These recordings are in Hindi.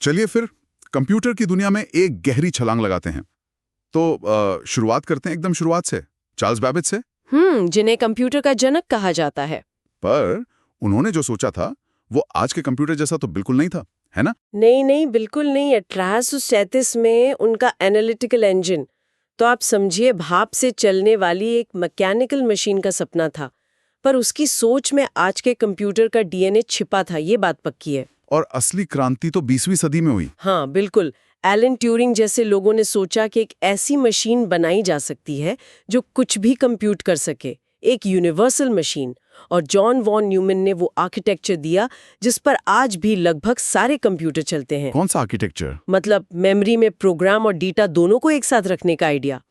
चलिए फिर कंप्यूटर की दुनिया में एक गहरी छलांग लगाते हैं। तो शुरुआत करते हैं एकदम शुरुआत से, चार्ल्स बैबेज से। जिन्हें कंप्यूटर का जनक कहा जाता है। पर उन्होंने जो सोचा था वो आज के कंप्यूटर जैसा तो बिल्कुल नहीं था, है ना? नहीं, बिल्कुल नहीं। 1837 में उनका एनालिटिकल इंजन, तो आप समझिए भाप से चलने वाली एक मैकेनिकल मशीन का सपना था। पर उसकी सोच में आज के कंप्यूटर का डीएनए छिपा था, ये बात पक्की है। और असली क्रांति तो 20वीं सदी में हुई। हाँ बिल्कुल। एलन ट्यूरिंग जैसे लोगों ने सोचा कि एक ऐसी मशीन बनाई जा सकती है जो कुछ भी कंप्यूट कर सके, एक यूनिवर्सल मशीन। और जॉन वॉन न्यूमैन ने वो आर्किटेक्चर दिया जिस पर आज भी लगभग सारे कंप्यूटर चलते हैं। कौन सा आर्किटेक्चर? मतलब मेमोरी में प्रोग्राम और डेटा दोनों को एक साथ रखने का आइडिया।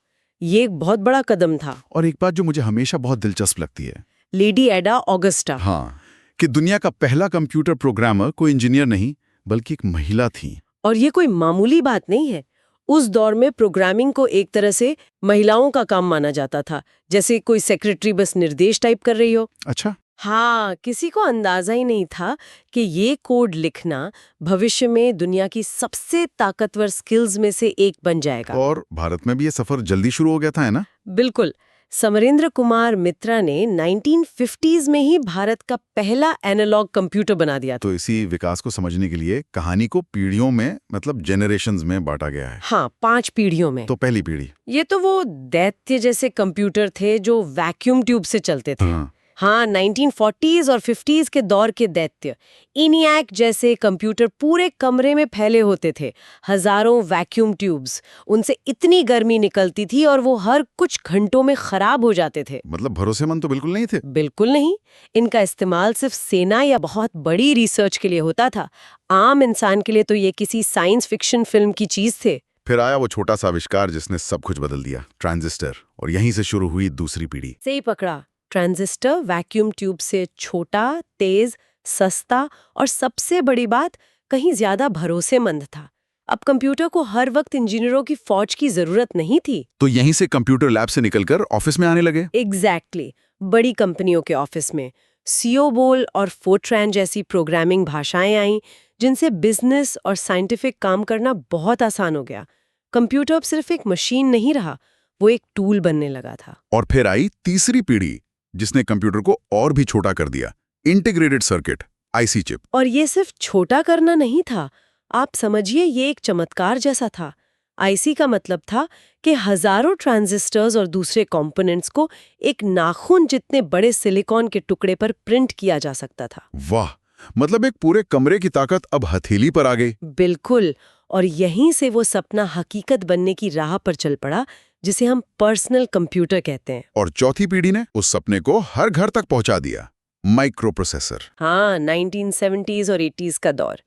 ये एक बहुत बड़ा कदम था। और एक बात जो मुझे हमेशा बहुत दिलचस्प लगती है, लेडी एडा ऑगस्टा। हाँ, कि दुनिया का पहला कंप्यूटर प्रोग्रामर कोई इंजीनियर नहीं बल्कि एक महिला थी। और ये कोई मामूली बात नहीं है। उस दौर में प्रोग्रामिंग को एक तरह से महिलाओं का काम माना जाता था, जैसे कोई सेक्रेटरी बस निर्देश टाइप कर रही हो। अच्छा। हाँ, किसी को अंदाजा ही नहीं था कि ये कोड लिखना भविष्य में दुनिया की सबसे ताकतवर स्किल्स में से एक बन जाएगा। और भारत में भी ये सफर जल्दी शुरू हो गया था, है ना? बिल्कुल। समरेंद्र कुमार मित्रा ने 1950s में ही भारत का पहला एनालॉग कंप्यूटर बना दिया था। तो इसी विकास को समझने के लिए कहानी को पीढ़ियों में, मतलब जेनरेशंस में बांटा गया है। हाँ, 5 पीढ़ियों में। तो पहली पीढ़ी, ये तो वो दैत्य जैसे कंप्यूटर थे जो वैक्यूम ट्यूब से चलते थे। हाँ, 1940s और 50s के दौर के दैत्य इनियाक जैसे कंप्यूटर पूरे कमरे में फैले होते थे। हजारों वैक्यूम ट्यूब्स, उनसे इतनी गर्मी निकलती थी और वो हर कुछ घंटों में खराब हो जाते थे। मतलब भरोसेमंद तो बिल्कुल नहीं थे। बिल्कुल नहीं। इनका इस्तेमाल सिर्फ सेना या बहुत बड़ी रिसर्च के लिए होता था। आम इंसान के लिए तो ये किसी साइंस फिक्शन फिल्म की चीज थे। फिर आया वो छोटा सा आविष्कार जिसने सब कुछ बदल दिया, ट्रांजिस्टर। और यहीं से शुरू हुई दूसरी पीढ़ी। सही पकड़ा। ट्रांजिस्टर वैक्यूम ट्यूब से छोटा, तेज, सस्ता और सबसे बड़ी बात, कहीं ज्यादा भरोसेमंद था। अब कंप्यूटर को हर वक्त इंजीनियरों की फौज की जरूरत नहीं थी। तो यहीं से कंप्यूटर लैब से निकलकर ऑफिस में आने लगे। एग्जैक्टली। बड़ी कंपनियों के ऑफिस में सियोबोल और फोर्ट्रैन जैसी प्रोग्रामिंग भाषाएं आईं, जिनसे बिजनेस और साइंटिफिक काम करना बहुत आसान हो गया। कंप्यूटर अब सिर्फ एक मशीन नहीं रहा, वो एक टूल बनने लगा था। और फिर आई तीसरी पीढ़ी जिसने कंप्यूटर को और भी छोटा कर दिया, इंटीग्रेटेड सर्किट, आईसी चिप। और ये सिर्फ छोटा करना नहीं था, आप समझिए ये एक चमत्कार जैसा था। आईसी का मतलब था कि हजारों ट्रांजिस्टर्स और दूसरे कंपोनेंट्स को एक नाखून जितने बड़े सिलिकॉन के टुकड़े पर प्रिंट किया जा सकता था। वाह, मतलब एक पूरे कमरे की ताकत अब हथेली पर आ गई। बिल्कुल। और यहीं से वो सपना हकीकत बनने की राह पर चल पड़ा, जिसे हम पर्सनल कंप्यूटर कहते हैं। और चौथी पीढ़ी ने उस सपने को हर घर तक पहुंचा दिया, माइक्रो प्रोसेसर। हाँ, 1970s और 80s का दौर।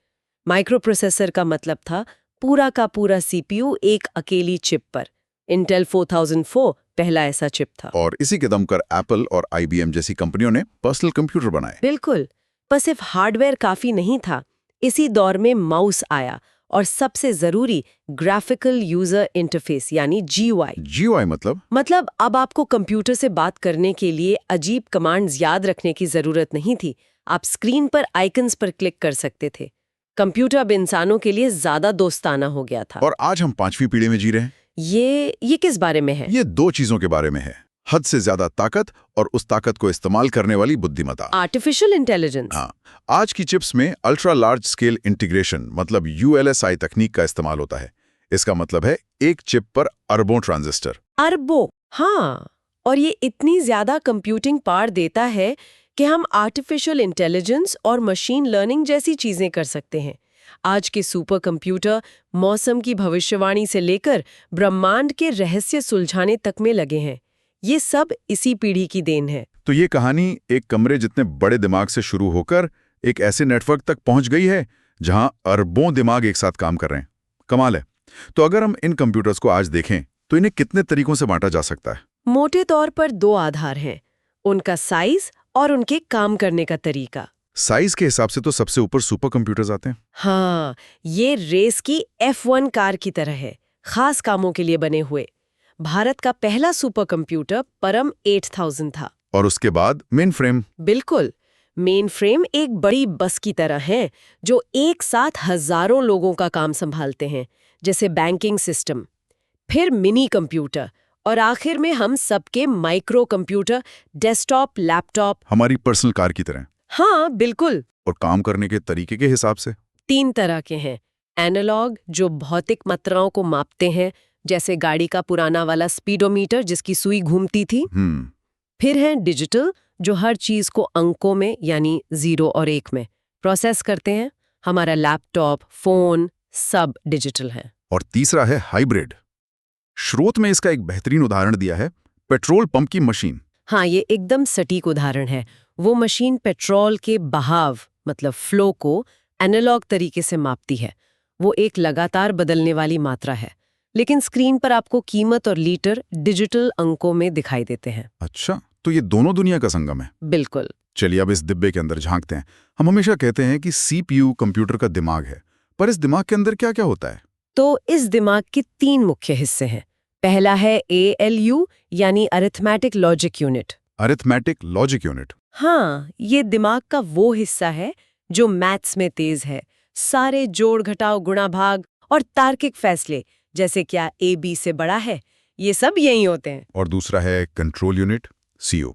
माइक्रो प्रोसेसर का मतलब था पूरा का पूरा सीपीयू एक अकेली चिप पर। इंटेल 4004 पहला ऐसा चिप था। और इसी के दम पर एप्पल और आईबीएम जैसी कंपनियों ने पर्सनल कंप्यूटर बनाए। बिल्कुल। पर सिर्फ हार्डवेयर काफी नहीं था। इसी दौर में माउस आया और सबसे जरूरी ग्राफिकल यूजर इंटरफेस यानी जीयूआई। जीयूआई मतलब अब आपको कंप्यूटर से बात करने के लिए अजीब कमांड्स याद रखने की जरूरत नहीं थी। आप स्क्रीन पर आइकन्स पर क्लिक कर सकते थे। कंप्यूटर अब इंसानों के लिए ज्यादा दोस्ताना हो गया था। और आज हम 5वीं पीढ़ी में जी रहे हैं। ये किस बारे में है? ये दो चीजों के बारे में है, हद से ज्यादा ताकत और उस ताकत को इस्तेमाल करने वाली बुद्धिमत्ता, आर्टिफिशियल इंटेलिजेंस। हाँ, आज की चिप्स में अल्ट्रा लार्ज स्केल इंटीग्रेशन मतलब यूएलएसआई तकनीक का इस्तेमाल होता है। इसका मतलब है एक चिप पर अरबों ट्रांजिस्टर। अरबों, हाँ। और ये इतनी ज्यादा कंप्यूटिंग पावर देता है कि हम आर्टिफिशियल इंटेलिजेंस और मशीन लर्निंग जैसी चीजें कर सकते हैं। आज के सुपर कंप्यूटर मौसम की भविष्यवाणी से लेकर ब्रह्मांड के रहस्य सुलझाने तक में लगे हैं। ये सब इसी पीढ़ी की देन है। तो ये कहानी एक कमरे जितने बड़े दिमाग से शुरू होकर एक ऐसे नेटवर्क तक पहुंच गई है जहां अरबों दिमाग एक साथ काम कर रहे हैं। कमाल है। तो अगर हम इन कंप्यूटर्स को आज देखें तो इन्हें कितने तरीकों से बांटा जा सकता है? मोटे तौर पर 2 आधार हैं, उनका साइज और उनके काम करने का तरीका। साइज के हिसाब से तो सबसे ऊपर सुपर कंप्यूटर्स आते हैं। हाँ, ये रेस की F1 कार की तरह है, खास कामों के लिए बने हुए। भारत का पहला सुपर कंप्यूटर परम 8000 था। और उसके बाद मेन फ्रेम। बिल्कुल। मेन फ्रेम एक बड़ी बस की तरह है जो एक साथ हजारों लोगों का काम संभालते हैं, जैसे बैंकिंग सिस्टम। फिर मिनी कंप्यूटर और आखिर में हम सबके माइक्रो कंप्यूटर, डेस्कटॉप, लैपटॉप। हमारी पर्सनल कार की तरह। हाँ बिल्कुल। और काम करने के तरीके के हिसाब से 3 तरह के हैं। एनालॉग जो भौतिक मात्राओं को मापते हैं, जैसे गाड़ी का पुराना वाला स्पीडोमीटर जिसकी सुई घूमती थी। फिर है डिजिटल जो हर चीज को अंकों में यानी 0 और 1 में प्रोसेस करते हैं। हमारा लैपटॉप, फोन सब डिजिटल है। और तीसरा है हाइब्रिड। स्रोत में इसका एक बेहतरीन उदाहरण दिया है, पेट्रोल पंप की मशीन। हाँ, ये एकदम सटीक उदाहरण है। वो मशीन पेट्रोल के बहाव मतलब फ्लो को एनालॉग तरीके से मापती है। वो एक लगातार बदलने वाली मात्रा है, लेकिन स्क्रीन पर आपको कीमत और लीटर डिजिटल अंकों में दिखाई देते हैं। अच्छा, तो ये दोनों दुनिया का संगम है। बिल्कुल। चलिए अब इस डिब्बे के अंदर झांकते हैं। हम हमेशा कहते हैं कि सीपीयू कंप्यूटर का दिमाग है, पर इस दिमाग के अंदर क्या क्या होता है? तो इस दिमाग के 3 मुख्य हिस्से हैं। पहला है ALU यानी arithmetic logic unit. Arithmetic logic unit. हाँ, ये दिमाग का वो हिस्सा है जो मैथ्स में तेज है। सारे जोड़ घटाव गुणा भाग और तार्किक फैसले, जैसे क्या A B से बड़ा है, ये सब यही होते हैं। और दूसरा है कंट्रोल यूनिट, CO।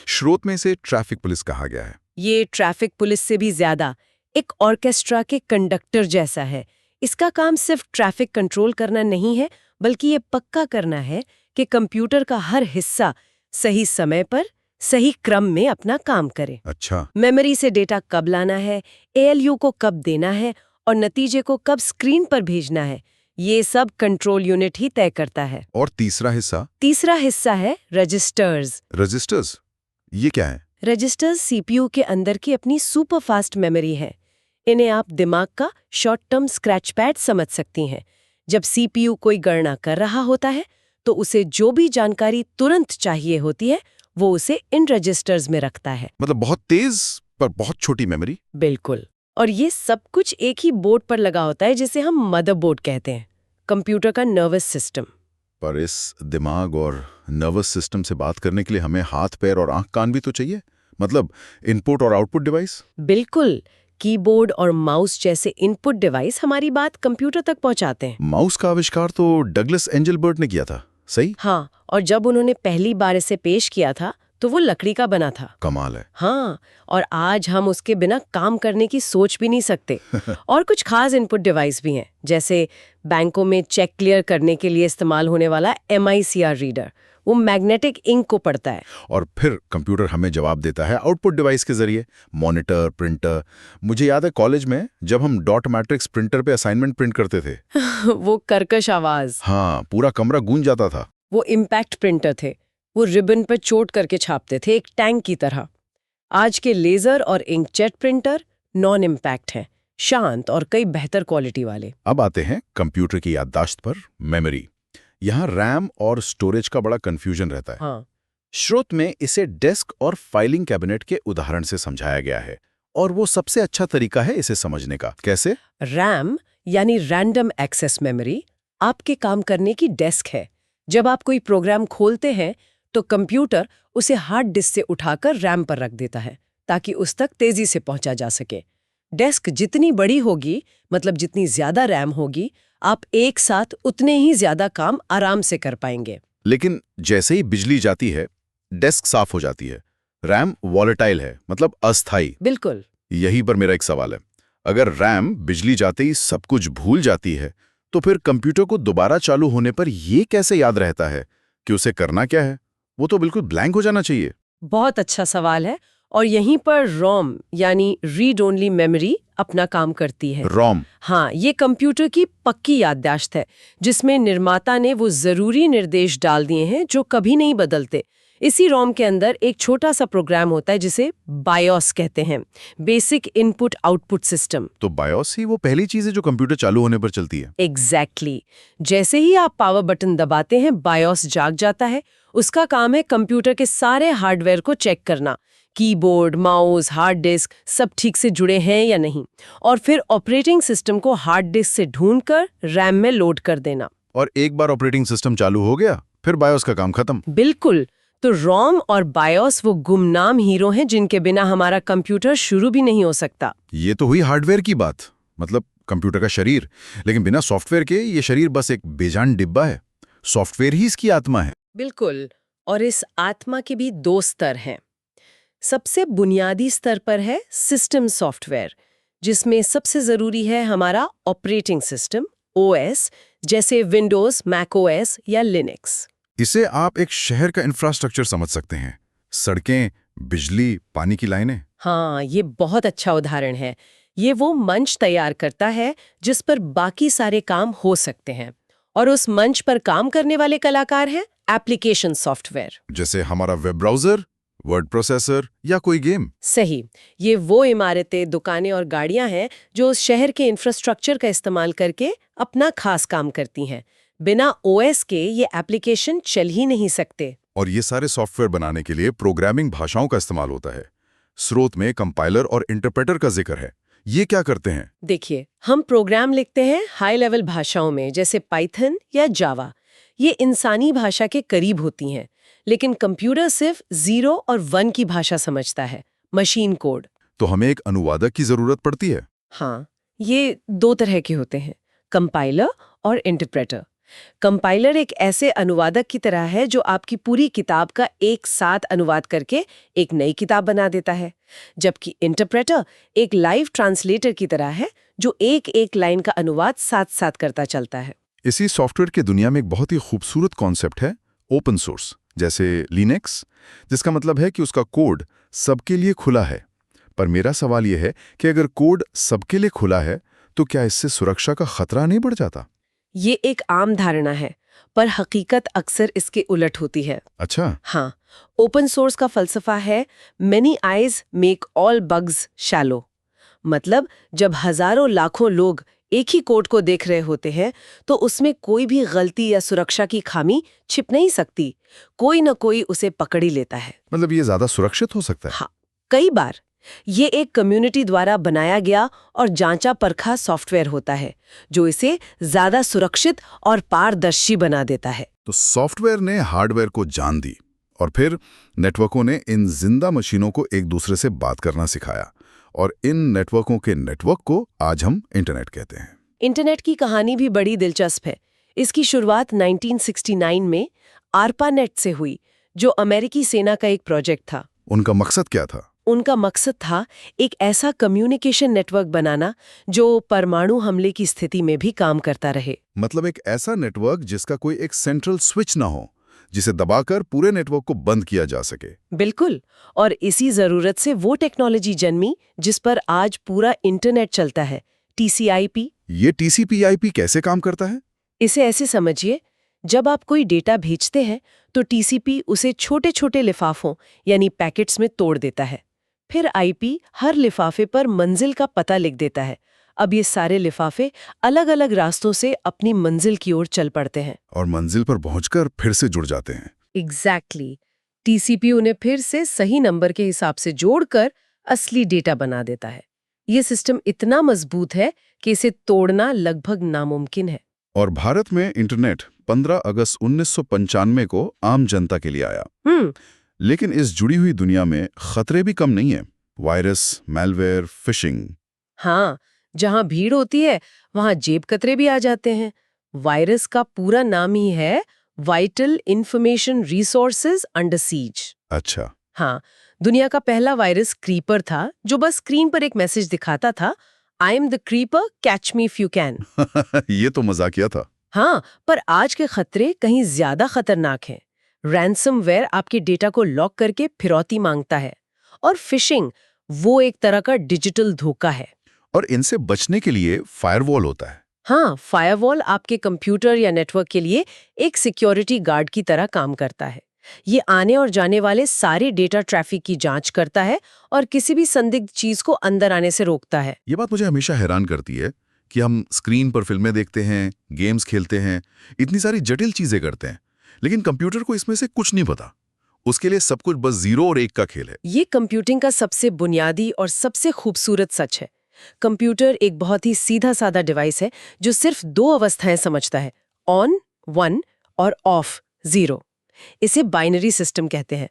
स्रोत में इसे ट्रैफिक पुलिस कहा गया है। ये ट्रैफिक पुलिस से भी ज्यादा एक ऑर्केस्ट्रा के कंडक्टर जैसा है। इसका काम सिर्फ ट्रैफिक कंट्रोल करना नहीं है, बल्कि ये पक्का करना है कि कंप्यूटर का हर हिस्सा सही समय पर सही क्रम में अपना काम करे। अच्छा। मेमोरी से डेटा कब लाना है, ALU को कब देना है और नतीजे को कब स्क्रीन पर भेजना है, ये सब कंट्रोल यूनिट ही तय करता है। और तीसरा हिस्सा? तीसरा हिस्सा है रजिस्टर्स। रजिस्टर्स, ये क्या है? रजिस्टर्स CPU के अंदर की अपनी सुपर फास्ट मेमोरी है। इन्हें आप दिमाग का शॉर्ट टर्म स्क्रैच पैड समझ सकती हैं। जब CPU कोई गणना कर रहा होता है तो उसे जो भी जानकारी तुरंत चाहिए होती है वो उसे इन रजिस्टर्स में रखता है। मतलब बहुत तेज पर बहुत छोटी मेमोरी। बिल्कुल। और ये सब कुछ एक ही बोर्ड पर लगा होता है जिसे हम मदरबोर्ड कहते हैं, कंप्यूटर का नर्वस सिस्टम। पर इस दिमाग और नर्वस सिस्टम से बात करने के लिए हमें हाथ पैर और आंख कान भी तो चाहिए, मतलब इनपुट और आउटपुट डिवाइस। बिल्कुल। कीबोर्ड और माउस जैसे इनपुट डिवाइस हमारी बात कंप्यूटर तक पहुंचाते हैं। माउस का आविष्कार तो डगलस एंजलबर्ट ने किया था, सही? हाँ, और जब उन्होंने पहली बार इसे पेश किया था तो वो लकड़ी का बना था। कमाल है। हाँ, और आज हम उसके बिना काम करने की सोच भी नहीं सकते। और कुछ खास इनपुट डिवाइस भी हैं, जैसे बैंकों में चेक क्लियर करने के लिए इस्तेमाल होने वाला MICR रीडर। वो मैग्नेटिक इंक को पढ़ता है और फिर कंप्यूटर हमें जवाब देता है आउटपुट डिवाइस के जरिए, मॉनिटर, प्रिंटर। मुझे याद है कॉलेज में जब हम डॉट मैट्रिक्स प्रिंटर पे असाइनमेंट प्रिंट करते थे वो कर्कश आवाज। हाँ, पूरा कमरा गूंज जाता था। वो इम्पैक्ट प्रिंटर थे। वो रिबन पर चोट करके छापते थे, एक टैंक की तरह। आज के लेजर और इंकजेट प्रिंटर नॉन इम्पैक्ट हैं, शांत और कई बेहतर क्वालिटी वाले। अब आते हैं कंप्यूटर की याददाश्त पर, मेमोरी। यहाँ रैम और स्टोरेज का बड़ा कंफ्यूजन रहता है। हाँ। स्रोत में इसे डेस्क और फाइलिंग कैबिनेट के उदाहरण से समझाया गया है, और वो सबसे अच्छा तरीका है इसे समझने का। कैसे? रैम यानी रैंडम एक्सेस मेमोरी आपके काम करने की डेस्क है। जब आप कोई प्रोग्राम खोलते हैं तो कंप्यूटर उसे हार्ड डिस्क से उठाकर रैम पर रख देता है ताकि उस तक तेजी से पहुंचा जा सके। डेस्क जितनी बड़ी होगी, मतलब जितनी ज्यादा रैम होगी, आप एक साथ उतने ही ज्यादा काम आराम से कर पाएंगे। लेकिन जैसे ही बिजली जाती है, डेस्क साफ हो जाती है। रैम वॉलेटाइल है, मतलब अस्थाई। बिल्कुल। यही पर मेरा एक सवाल है, अगर रैम बिजली जाते ही सब कुछ भूल जाती है, तो फिर कंप्यूटर को दोबारा चालू होने पर ये कैसे याद रहता है कि उसे करना क्या है? वो तो बिल्कुल ब्लैंक हो जाना चाहिए। बहुत अच्छा सवाल है, और यहीं पर रोम यानी रीड ओनली मेमोरी अपना काम करती है। रोम? हाँ, ये कंप्यूटर की पक्की याददाश्त है जिसमें निर्माता ने वो जरूरी निर्देश डाल दिए हैं जो कभी नहीं बदलते। इसी रोम के अंदर एक छोटा सा प्रोग्राम होता है जिसे बायोस कहते हैं, बेसिक इनपुट आउटपुट सिस्टम। तो बायोस ही वो पहली चीज है जो कंप्यूटर चालू होने पर चलती है? एग्जैक्टली। जैसे ही आप पावर बटन दबाते हैं, बायोस जाग जाता है। उसका काम है कंप्यूटर के सारे हार्डवेयर को चेक करना, कीबोर्ड, माउस, हार्ड डिस्क सब ठीक से जुड़े हैं या नहीं, और फिर ऑपरेटिंग सिस्टम को हार्ड डिस्क से ढूंढकर रैम में लोड कर देना। और एक बार ऑपरेटिंग सिस्टम चालू हो गया, फिर बायोस का काम खत्म। बिल्कुल। तो रोम और बायोस वो गुमनाम हीरो हैं जिनके बिना हमारा कंप्यूटर शुरू भी नहीं हो सकता। ये तो हुई हार्डवेयर की बात, मतलब कंप्यूटर का शरीर। लेकिन बिना सॉफ्टवेयर के ये शरीर बस एक बेजान डिब्बा है। सॉफ्टवेयर ही इसकी आत्मा है। बिल्कुल। और इस आत्मा के भी 2 स्तर हैं। सबसे बुनियादी स्तर पर है सिस्टम सॉफ्टवेयर, जिसमें सबसे जरूरी है हमारा ऑपरेटिंग सिस्टम ओएस, जैसे विंडोज, मैक ओएस या लिनक्स। इसे आप एक शहर का इंफ्रास्ट्रक्चर समझ सकते हैं। सड़कें, बिजली, पानी की लाइनें। हाँ, ये बहुत अच्छा उदाहरण है। ये वो मंच तैयार करता है जिस पर बाकी सारे काम हो सकते हैं, और उस मंच पर काम करने वाले कलाकार हैं एप्लीकेशन सॉफ्टवेयर। जैसे हमारा वेब ब्राउजर, वर्ड प्रोसेसर या कोई गेम। सही। ये वो इमारतें, दुकानें और गाड़ियां हैं जो उस शहर के इंफ्रास्ट्रक्चर का इस्तेमाल करके अपना खास काम करती हैं। बिना ओएस के ये एप्लीकेशन चल ही नहीं सकते। और ये सारे सॉफ्टवेयर बनाने के लिए प्रोग्रामिंग भाषाओं का इस्तेमाल होता है। स्रोत में कंपाइलर और इंटरप्रेटर का जिक्र है। ये क्या करते हैं? देखिए, हम प्रोग्राम लिखते हैं हाई लेवल भाषाओं में, जैसे पाइथन या जावा। ये इंसानी भाषा के करीब होती हैं, लेकिन कंप्यूटर सिर्फ 0 और 1 की भाषा समझता है, मशीन कोड। तो हमें एक अनुवादक की जरूरत पड़ती है। हाँ, ये 2 तरह के होते हैं, कंपाइलर और इंटरप्रेटर। कंपाइलर एक ऐसे अनुवादक की तरह है जो आपकी पूरी किताब का एक साथ अनुवाद करके एक नई किताब बना देता है, जबकि इंटरप्रेटर एक लाइव ट्रांसलेटर की तरह है जो एक एक लाइन का अनुवाद साथ साथ करता चलता है। इसी सॉफ्टवेयर की दुनिया में एक बहुत ही खूबसूरत कॉन्सेप्ट है ओपन सोर्स, जैसे लिनक्स, जिसका मतलब है कि उसका कोड सबके लिए खुला है। पर मेरा सवाल यह है कि अगर कोड सबके लिए खुला है तो क्या इससे सुरक्षा का खतरा नहीं बढ़ जाता? ये एक आम धारणा है, पर हकीकत अक्सर इसके उलट होती है। अच्छा। हाँ, ओपन सोर्स का फलसफा है many eyes make all bugs shallow. मतलब जब हजारों लाखों लोग एक ही कोड को देख रहे होते हैं तो उसमें कोई भी गलती या सुरक्षा की खामी छिप नहीं सकती। कोई न कोई उसे पकड़ ही लेता है। मतलब ये ज्यादा सुरक्षित हो सकता है? हाँ, कई बार ये एक कम्युनिटी द्वारा बनाया गया और जांचा परखा सॉफ्टवेयर होता है जो इसे ज्यादा सुरक्षित और पारदर्शी बना देता है। तो सॉफ्टवेयर ने हार्डवेयर को जान दी और फिर नेटवर्कों ने इन जिंदा मशीनों को एक दूसरे से बात करना सिखाया, और इन नेटवर्कों के नेटवर्क को आज हम इंटरनेट कहते हैं। इंटरनेट की कहानी भी बड़ी दिलचस्प है। इसकी शुरुआत 1969 में आरपानेट से हुई, जो अमेरिकी सेना का एक प्रोजेक्ट था। उनका मकसद क्या था? उनका मकसद था एक ऐसा कम्युनिकेशन नेटवर्क बनाना जो परमाणु हमले की स्थिति में भी काम करता रहे। मतलब एक ऐसा नेटवर्क जिसका कोई एक सेंट्रल स्विच ना हो, जिसे दबाकर पूरे नेटवर्क को बंद किया जा सके। बिल्कुल। और इसी जरूरत से वो टेक्नोलॉजी जन्मी जिस पर आज पूरा इंटरनेट चलता है, TCP/IP। ये TCP/IP कैसे काम करता है? इसे ऐसे समझिए, जब आप कोई डेटा भेजते हैं तो TCP उसे छोटे छोटे लिफाफों यानी पैकेट्स में तोड़ देता है। फिर IP हर लिफाफे पर मंजिल का पता लिख देता है। अब ये सारे लिफाफे अलग अलग रास्तों से अपनी मंजिल की ओर चल पड़ते हैं और मंजिल पर पहुंचकर फिर से जुड़ जाते हैं। एग्जैक्टली। TCP उन्हें फिर से सही नंबर के हिसाब से जोड़कर असली डेटा बना देता है। ये सिस्टम इतना मजबूत है कि इसे तोड़ना लगभग नामुमकिन है। और भारत में इंटरनेट 15 अगस्त 1995 को आम जनता के लिए आया। लेकिन इस जुड़ी हुई दुनिया में खतरे भी कम नहीं है। Virus, malware, fishing. हाँ, जहां भीड़ होती है वहां जेब कतरे भी आ जाते हैं। वायरस का पूरा नाम ही है vital information resources under seize. अच्छा। हाँ, दुनिया का पहला वायरस क्रीपर था जो बस स्क्रीन पर एक मैसेज दिखाता था, I am the creeper, catch me if you can. ये तो मजाकिया था। हाँ, पर आज के खतरे कहीं ज्यादा खतरनाक हैं। रैंसमवेयर आपके डेटा को लॉक करके फिरौती मांगता है, और फिशिंग वो एक तरह का डिजिटल धोखा है। और इनसे बचने के लिए फायरवॉल होता है। हाँ, फायरवॉल आपके कंप्यूटर या नेटवर्क के लिए एक सिक्योरिटी गार्ड की तरह काम करता है। ये आने और जाने वाले सारे डेटा ट्रैफिक की जांच करता है और किसी भी संदिग्ध चीज को अंदर आने से रोकता है। ये बात मुझे हमेशा हैरान करती है कि हम स्क्रीन पर फिल्में देखते हैं, गेम्स खेलते हैं, इतनी सारी जटिल चीजें करते हैं, लेकिन कंप्यूटर को इसमें से कुछ नहीं पता। उसके लिए सब कुछ बस 0 और 1 का खेल है। ये कंप्यूटिंग का सबसे बुनियादी और सबसे खूबसूरत सच है। कंप्यूटर एक बहुत ही सीधा साधा डिवाइस है जो सिर्फ 2 अवस्थाएं समझता है, ऑन 1 और ऑफ 0। इसे बाइनरी सिस्टम कहते हैं।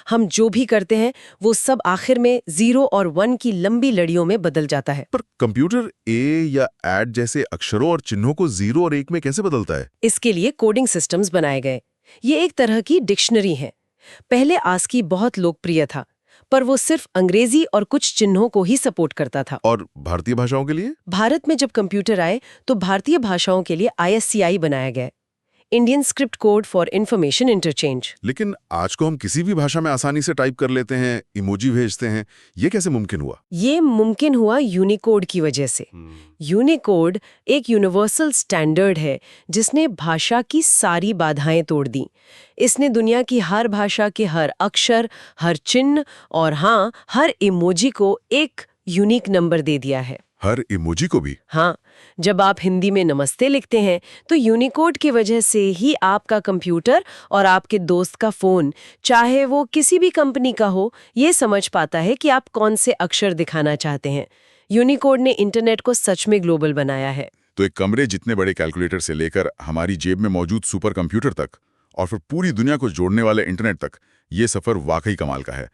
हम जो भी करते हैं वो सब आखिर में 0 और 1 की लंबी लड़ियों में बदल जाता है। पर कंप्यूटर ए या ऐड जैसे अक्षरों और चिन्हों को 0 और 1 में कैसे बदलता है? इसके लिए कोडिंग सिस्टम्स बनाए गए। ये एक तरह की डिक्शनरी है। पहले आस्की बहुत लोकप्रिय था, पर वो सिर्फ अंग्रेजी और कुछ चिन्हों को ही सपोर्ट करता था। और भारतीय भाषाओं के लिए? भारत में जब कंप्यूटर आए तो भारतीय भाषाओं के लिए ISCI बनाया गया, Indian script code for information interchange. लेकिन आज को हम किसी भी भाषा में आसानी से टाइप कर लेते हैं, इमोजी भेजते हैं। ये कैसे मुमकिन हुआ? ये मुमकिन हुआ यूनिकोड की वजह से। यूनिकोड एक यूनिवर्सल स्टैंडर्ड है जिसने भाषा की सारी बाधाएं तोड़ दी। इसने दुनिया की हर भाषा के हर अक्षर, हर चिन्ह और हाँ, हर इमोजी को एक यूनिक नंबर दे दिया है। हर इमोजी को भी? हाँ, जब आप हिंदी में नमस्ते लिखते हैं तो यूनिकोड की वजह से ही आपका कंप्यूटर और आपके दोस्त का फोन, चाहे वो किसी भी कंपनी का हो, ये समझ पाता है कि आप कौन से अक्षर दिखाना चाहते हैं। यूनिकोड ने इंटरनेट को सच में ग्लोबल बनाया है। तो एक कमरे जितने बड़े कैलकुलेटर से लेकर हमारी जेब में मौजूद सुपर कंप्यूटर तक और फिर पूरी दुनिया को जोड़ने वाले इंटरनेट तक, ये सफर वाकई कमाल का है।